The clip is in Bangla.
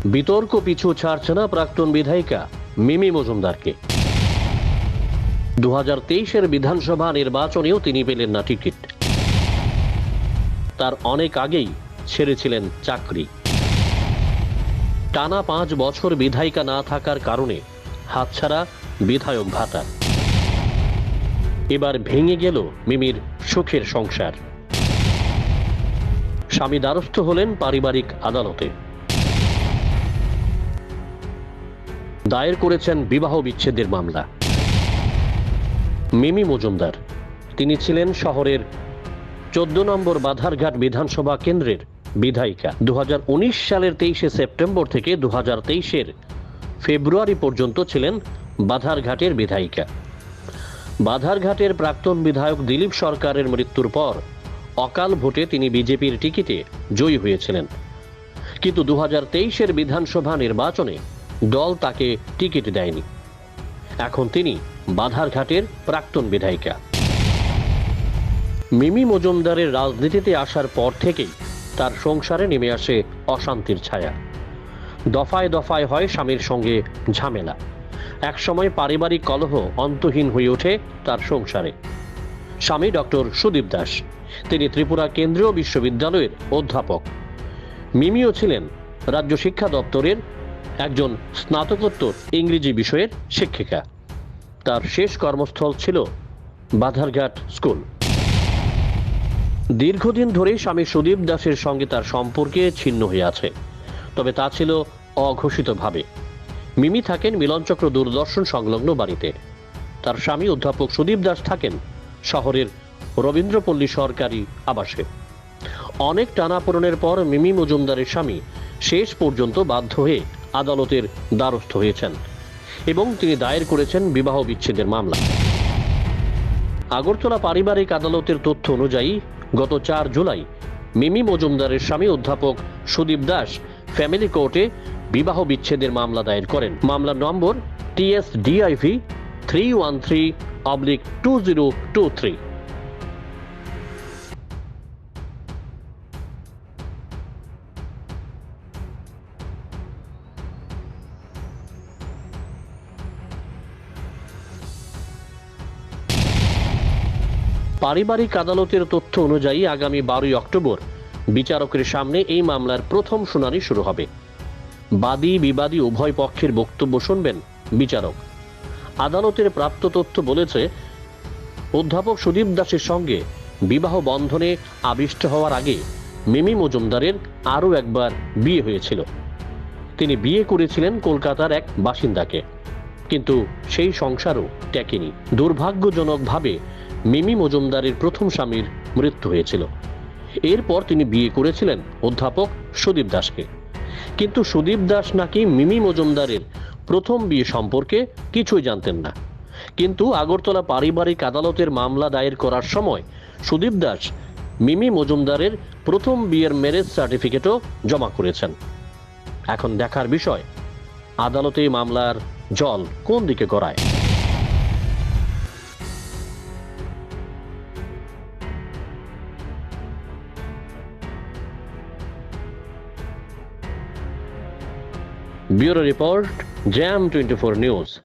বিতর্ক পিছু ছাড়ছে না প্রাক্তন বিধায়িকা মিমি মজুমদারকে। 2023-এর বিধানসভা নির্বাচনেও তিনি পেলেন না টিকিট। তার অনেক আগেই ছেড়েছিলেন চাকরি। টানা 5 বছর বিধায়িকা না থাকার কারণে হাতছাড়া বিধায়ক ভাতা। এবার ভেঙে গেল মিমির সুখের সংসার। স্বামী দ্বারস্থ হলেন পারিবারিক আদালতে। দায়ের করেছেন বিবাহ বিচ্ছেদের মামলা। মিমি মজুমদার, তিনি ছিলেন শহরের 14 নম্বর বাধারঘাট বিধানসভা কেন্দ্রের বিধায়িকা। 2019 সালের 23শে সেপ্টেম্বর থেকে 2023-এর ফেব্রুয়ারি পর্যন্ত ছিলেন বাধারঘাটের বিধায়িকা। বাধারঘাটের প্রাক্তন বিধায়ক দিলীপ সরকারের মৃত্যুর পর অকাল ভোটে তিনি বিজেপির টিকিটে জয়ী হয়েছিলেন, কিন্তু 2023-এর বিধানসভা নির্বাচনে দল তাকে টিকিট দেয়নি। এখন তিনি বাধারঘাটের প্রাক্তন বিধায়িকা। মিমি মজুমদারের রাজনীতিতে আসার পর থেকেই তার সংসারে নেমে আসে অশান্তির ছায়া। দফায় দফায় হয় স্বামীর সঙ্গে ঝামেলা। একসময় পারিবারিক কলহ অন্তহীন হয়ে ওঠে তার সংসারে। স্বামী ডক্টর সুদীপ দাস, তিনি ত্রিপুরা কেন্দ্রীয় বিশ্ববিদ্যালয়ের অধ্যাপক। মিমিও ছিলেন রাজ্য শিক্ষা দপ্তরের একজন স্নাতকোত্তর ইংরেজি বিষয়ের শিক্ষিকা। তার শেষ কর্মস্থল ছিল বাধারঘাট স্কুল। দীর্ঘদিন ধরেই স্বামী সুদীপ দাসের সঙ্গে তার সম্পর্কে ছিন্ন হয়ে আছে, তবে তা ছিল অঘোষিতভাবে। মিমি থাকেন মিলনচক্র দূরদর্শন সংলগ্ন বাড়িতে। তার স্বামী অধ্যাপক সুদীপ দাস থাকেন শহরের রবীন্দ্রপল্লী সরকারি আবাসে। অনেক টানাপোড়েনের পর মিমি মজুমদারের স্বামী শেষ পর্যন্ত বাধ্য হয়ে আদালতের দ্বারস্থ হয়েছেন এবং তিনি দায়ের করেছেন বিবাহ বিচ্ছেদের মামলা। আগরতলা পারিবারিক আদালতের তথ্য অনুযায়ী গত 4 জুলাই মিমি মজুমদারের স্বামী অধ্যাপক সুদীপ দাস ফ্যামিলি কোর্টে বিবাহ বিচ্ছেদের মামলা দায়ের করেন। মামলার নম্বর TSDIV 313/2023। পারিবারিক আদালতের তথ্য অনুযায়ী আগামী 12 অক্টোবর বিচারকের সামনে এই মামলার প্রথম শুনানি শুরু হবে। বাদী বিবাদী উভয় পক্ষের বক্তব্য শুনবেন বিচারক। আদালতের প্রাপ্ত তথ্য বলেছে, অধ্যাপক সুদীপ দাসের সঙ্গে বিবাহ বন্ধনে আবিষ্ট হওয়ার আগে মিমি মজুমদারের আরও একবার বিয়ে হয়েছিল। তিনি বিয়ে করেছিলেন কলকাতার এক বাসিন্দাকে, কিন্তু সেই সংসারও টেকেনি। দুর্ভাগ্যজনকভাবে মিমি মজুমদারের প্রথম স্বামীর মৃত্যু হয়েছিল। এরপর তিনি বিয়ে করেছিলেন অধ্যাপক সুদীপ দাসকে, কিন্তু সুদীপ দাস নাকি মিমি মজুমদারের প্রথম বিয়ে সম্পর্কে কিছুই জানতেন না। কিন্তু আগরতলা পারিবারিক আদালতের মামলা দায়ের করার সময় সুদীপ দাস মিমি মজুমদারের প্রথম বিয়ের ম্যারেজ সার্টিফিকেটও জমা করেছেন। এখন দেখার বিষয়, আদালতে মামলার জল কোন দিকে গড়ায়। Bureau report, jam 24 news.